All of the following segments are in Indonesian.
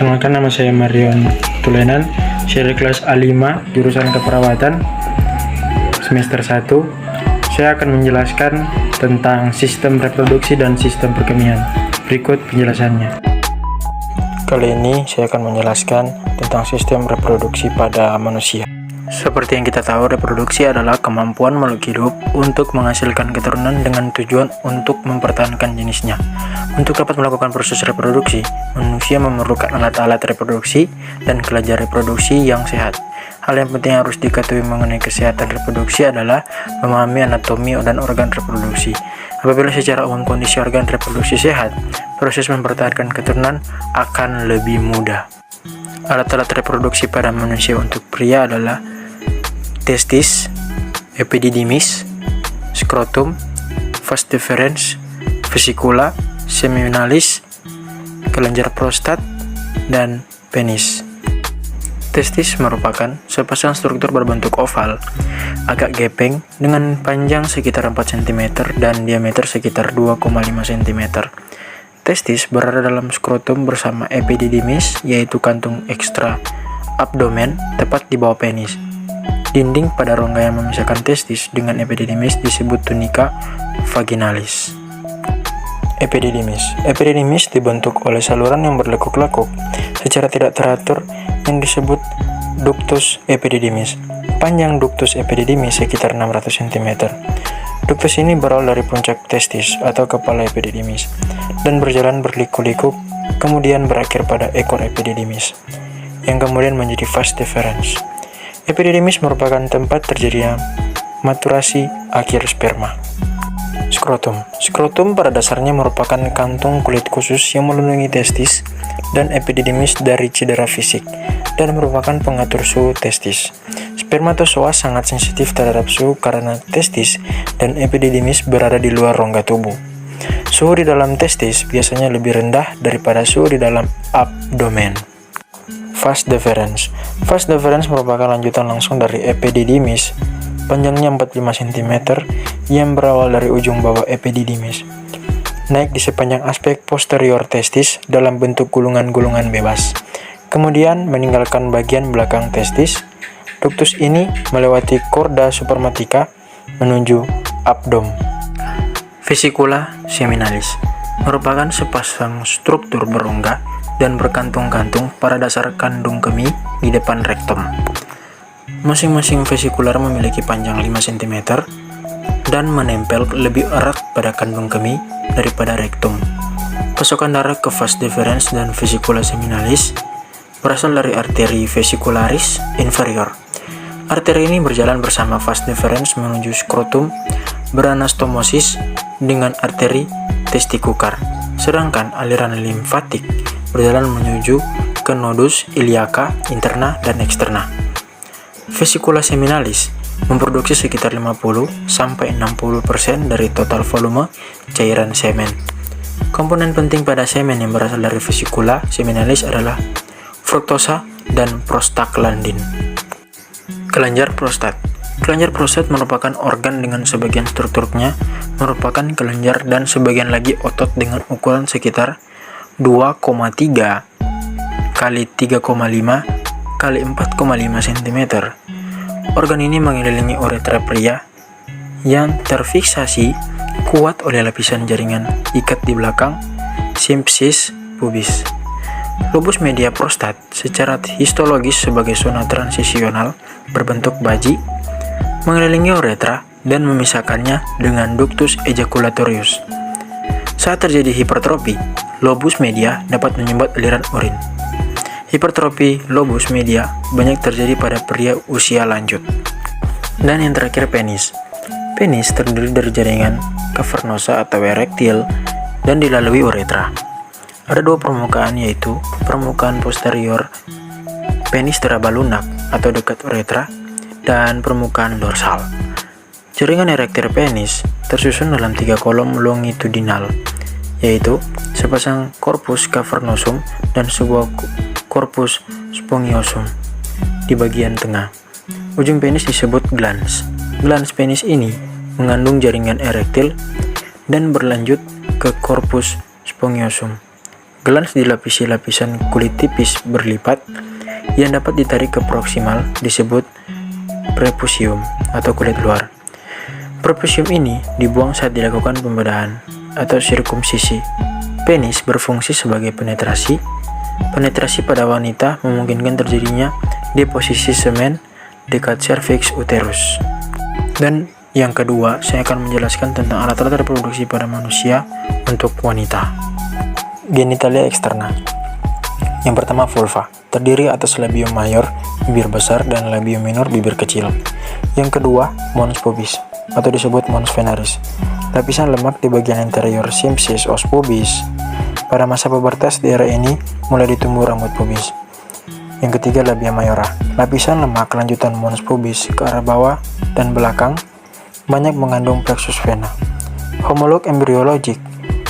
Perkenalkan, nama saya Marion Tulenan, saya dari kelas A5 jurusan keperawatan semester 1. Saya akan menjelaskan tentang sistem reproduksi dan sistem perkemian. Berikut penjelasannya. Kali ini saya akan menjelaskan tentang sistem reproduksi pada manusia. Seperti yang kita tahu, reproduksi adalah kemampuan makhluk hidup untuk menghasilkan keturunan dengan tujuan untuk mempertahankan jenisnya. Untuk dapat melakukan proses reproduksi, manusia memerlukan alat-alat reproduksi dan kelenjar reproduksi yang sehat. Hal yang penting harus diketahui mengenai kesehatan reproduksi adalah memahami anatomi dan organ reproduksi. Apabila secara umum kondisi organ reproduksi sehat, proses mempertahankan keturunan akan lebih mudah. Alat-alat reproduksi pada manusia untuk pria adalah testis, epididymis, skrotum, vas deferens, vesicula, seminalis, kelenjar prostat, dan penis. Testis merupakan sepasang struktur berbentuk oval, agak gepeng dengan panjang sekitar 4 cm dan diameter sekitar 2,5 cm. Testis berada dalam skrotum bersama epididymis, yaitu kantung ekstra abdomen tepat di bawah penis. Dinding pada rongga yang memisahkan testis dengan epididymis disebut tunika vaginalis. Epididymis dibentuk oleh saluran yang berlekuk-lekuk secara tidak teratur yang disebut ductus epididymis. Panjang ductus epididymis sekitar 600 cm. Ductus ini berawal dari puncak testis atau kepala epididymis dan berjalan berliku-liku, kemudian berakhir pada ekor epididymis yang kemudian menjadi vas deferens. Epididymis merupakan tempat terjadinya maturasi akhir sperma. Skrotum pada dasarnya merupakan kantung kulit khusus yang melindungi testis dan epididymis dari cedera fisik dan merupakan pengatur suhu testis. Spermatozoa sangat sensitif terhadap suhu karena testis dan epididymis berada di luar rongga tubuh. Suhu di dalam testis biasanya lebih rendah daripada suhu di dalam abdomen. Vas deferens merupakan lanjutan langsung dari epididymis, panjangnya 45 cm yang berawal dari ujung bawah epididymis, naik di sepanjang aspek posterior testis dalam bentuk gulungan-gulungan bebas, kemudian meninggalkan bagian belakang testis. Ductus ini melewati chorda supramatica menuju abdom. Vesicula seminalis merupakan sepasang struktur berongga dan berkantung-kantung pada dasar kandung kemih di depan rektum. Masing-masing vesikular memiliki panjang 5 cm dan menempel lebih erat pada kandung kemih daripada rektum. Pasokan darah ke vas deferens dan vesicula seminalis berasal dari arteri vesicularis inferior. Arteri ini berjalan bersama vas deferens menuju skrotum beranastomosis dengan arteri testikukar, sedangkan aliran limfatik berjalan menuju ke nodus iliaca interna dan eksterna. Vesicula seminalis memproduksi sekitar 50-60% dari total volume cairan semen. Komponen penting pada semen yang berasal dari vesicula seminalis adalah fruktosa dan prostaglandin. Kelenjar prostat merupakan organ dengan sebagian strukturnya merupakan kelenjar dan sebagian lagi otot dengan ukuran sekitar 2,3 kali 3,5 kali 4,5 cm. Organ ini mengelilingi uretra pria yang terfiksasi kuat oleh lapisan jaringan ikat di belakang simpsis pubis. Lobus media prostat secara histologis sebagai zona transisional berbentuk baji mengelilingi uretra dan memisahkannya dengan ductus ejaculatorius. Saat terjadi hipertrofi, lobus media dapat menyumbat aliran urin. Hipertrofi lobus media banyak terjadi pada pria usia lanjut. Dan yang terakhir, penis. Penis terdiri dari jaringan cavernosa atau erektil dan dilalui uretra. Ada dua permukaan, yaitu permukaan posterior penis teraba lunak atau dekat uretra dan permukaan dorsal. Jaringan erektil penis tersusun dalam 3 kolom longitudinal, yaitu sepasang corpus cavernosum dan sebuah corpus spongiosum di bagian tengah. Ujung penis disebut glans. Glans penis ini mengandung jaringan erektil dan berlanjut ke corpus spongiosum. Glans dilapisi lapisan kulit tipis berlipat yang dapat ditarik ke proksimal disebut prepucium atau kulit luar. Prepucium ini dibuang saat dilakukan pembedahan atau sirkumsisi. Penis berfungsi sebagai penetrasi. Penetrasi pada wanita memungkinkan terjadinya deposisi semen dekat serviks uterus. Dan yang kedua, saya akan menjelaskan tentang alat-alat reproduksi pada manusia untuk wanita. Genitalia eksterna. Yang pertama, vulva, terdiri atas labium mayor, bibir besar, dan labium minor, bibir kecil. Yang kedua, mons pubis, atau disebut mons venaris, lapisan lemak di bagian interior simpsis os pubis. Pada masa pubertas di daerah ini mulai ditumbuh rambut pubis. Yang ketiga, labia mayora, lapisan lemak lanjutan mons pubis ke arah bawah dan belakang, banyak mengandung plexus vena. Homolog embriologik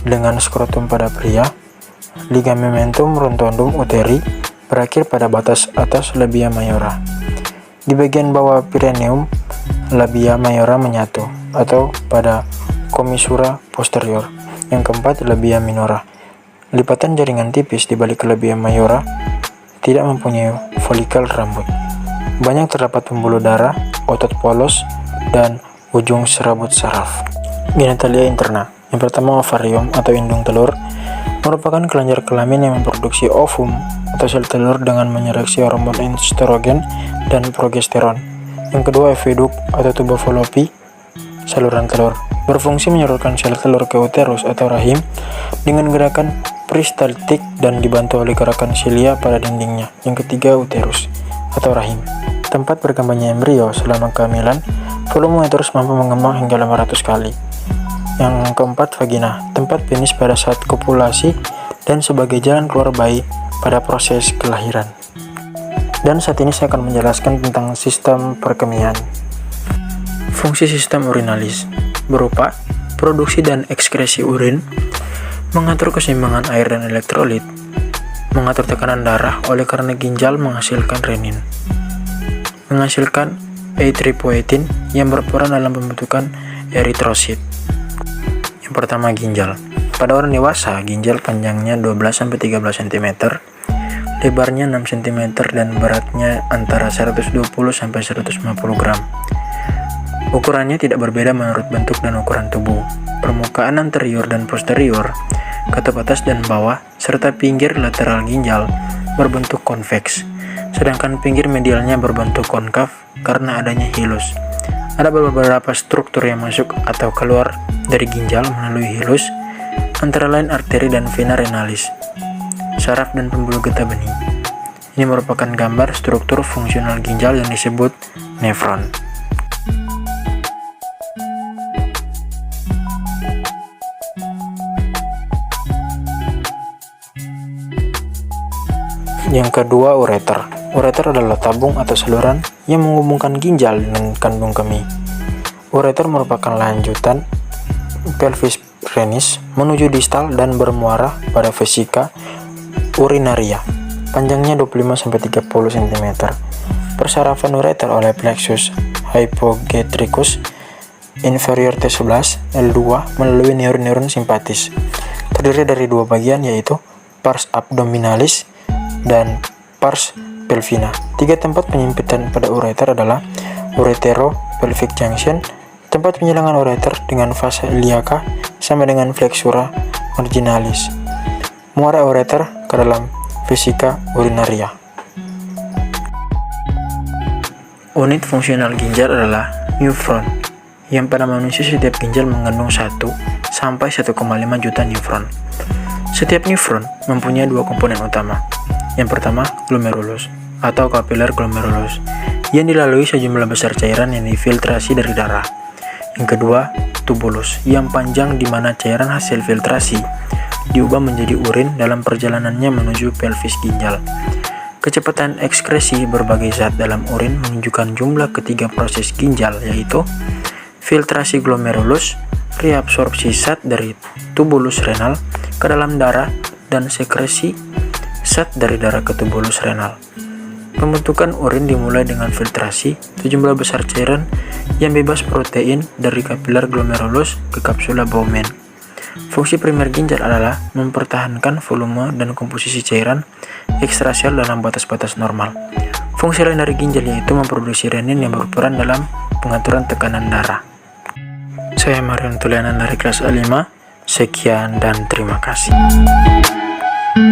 dengan skrotum pada pria, ligamentum rotundum uteri berakhir pada batas atas labia mayora. Di bagian bawah perineum, labia mayora menyatu atau pada commissura posterior. Yang keempat, labia minora, lipatan jaringan tipis di balik labia mayora, tidak mempunyai folikel rambut. Banyak terdapat pembuluh darah, otot polos, dan ujung serabut saraf. Genitalia interna. Yang pertama, ovarium atau indung telur, merupakan kelenjar kelamin yang memproduksi ovum atau sel telur dengan menyeleksi hormon estrogen dan progesteron. Yang kedua, oviduk atau tuba fallopi, saluran telur, berfungsi menyalurkan sel telur ke uterus atau rahim dengan gerakan peristaltik dan dibantu oleh gerakan silia pada dindingnya. Yang ketiga, uterus atau rahim, tempat berkembangnya embrio selama kehamilan. Volume uterus mampu mengembang hingga 500 kali. Yang keempat, vagina, tempat penis pada saat kopulasi dan sebagai jalan keluar bayi pada proses kelahiran. Dan saat ini saya akan menjelaskan tentang sistem perkemihan. Fungsi sistem urinalis berupa produksi dan ekskresi urin, mengatur keseimbangan air dan elektrolit, mengatur tekanan darah oleh karena ginjal menghasilkan renin, menghasilkan erythropoietin yang berperan dalam pembentukan eritrosit. Yang pertama, ginjal. Pada orang dewasa, ginjal panjangnya 12-13 cm, lebarnya 6 cm, dan beratnya antara 120-150 gram. Ukurannya tidak berbeda menurut bentuk dan ukuran tubuh. Permukaan anterior dan posterior, katup atas dan bawah, serta pinggir lateral ginjal berbentuk konveks, sedangkan pinggir medialnya berbentuk konkav karena adanya hilus. Ada beberapa struktur yang masuk atau keluar dari ginjal melalui hilus, antara lain arteri dan vena renalis, saraf dan pembuluh getah bening. Ini merupakan gambar struktur fungsional ginjal yang disebut nefron. Yang kedua, ureter. Ureter adalah tabung atau saluran yang menghubungkan ginjal dengan kandung kemih. Ureter merupakan lanjutan pelvis penis menuju distal dan bermuara pada vesika urinaria. Panjangnya 25-30 cm. Persarafan ureter oleh plexus hypogetricus inferior T11 L2 melalui neuron simpatis. Terdiri dari dua bagian, yaitu pars abdominalis dan pars pelvina. Tiga tempat penyempitan pada ureter adalah uretero-pelvic junction, tempat penyilangan ureter dengan fasa iliaca sama dengan flexura marginalis, muara ureter ke dalam vesika urinaria. Unit fungsional ginjal adalah nephron, yang pada manusia setiap ginjal mengandung 1 sampai 1,5 juta nephron. Setiap nephron mempunyai dua komponen utama. Yang pertama, glomerulus atau kapiler glomerulus yang dilalui sejumlah besar cairan yang difiltrasi dari darah. Yang kedua, tubulus yang panjang di mana cairan hasil filtrasi diubah menjadi urin dalam perjalanannya menuju pelvis ginjal. Kecepatan ekskresi berbagai zat dalam urin menunjukkan jumlah ketiga proses ginjal, yaitu filtrasi glomerulus, reabsorpsi zat dari tubulus renal ke dalam darah, dan sekresi zat dari darah ke tubulus renal. Pembentukan urin dimulai dengan filtrasi sejumlah besar cairan yang bebas protein dari kapiler glomerulus ke kapsula Bowman. Fungsi primer ginjal adalah mempertahankan volume dan komposisi cairan ekstrasel dalam batas-batas normal. Fungsi lain dari ginjal yaitu memproduksi renin yang berperan dalam pengaturan tekanan darah. Saya Marion Tulianan dari kelas A5. Sekian dan terima kasih.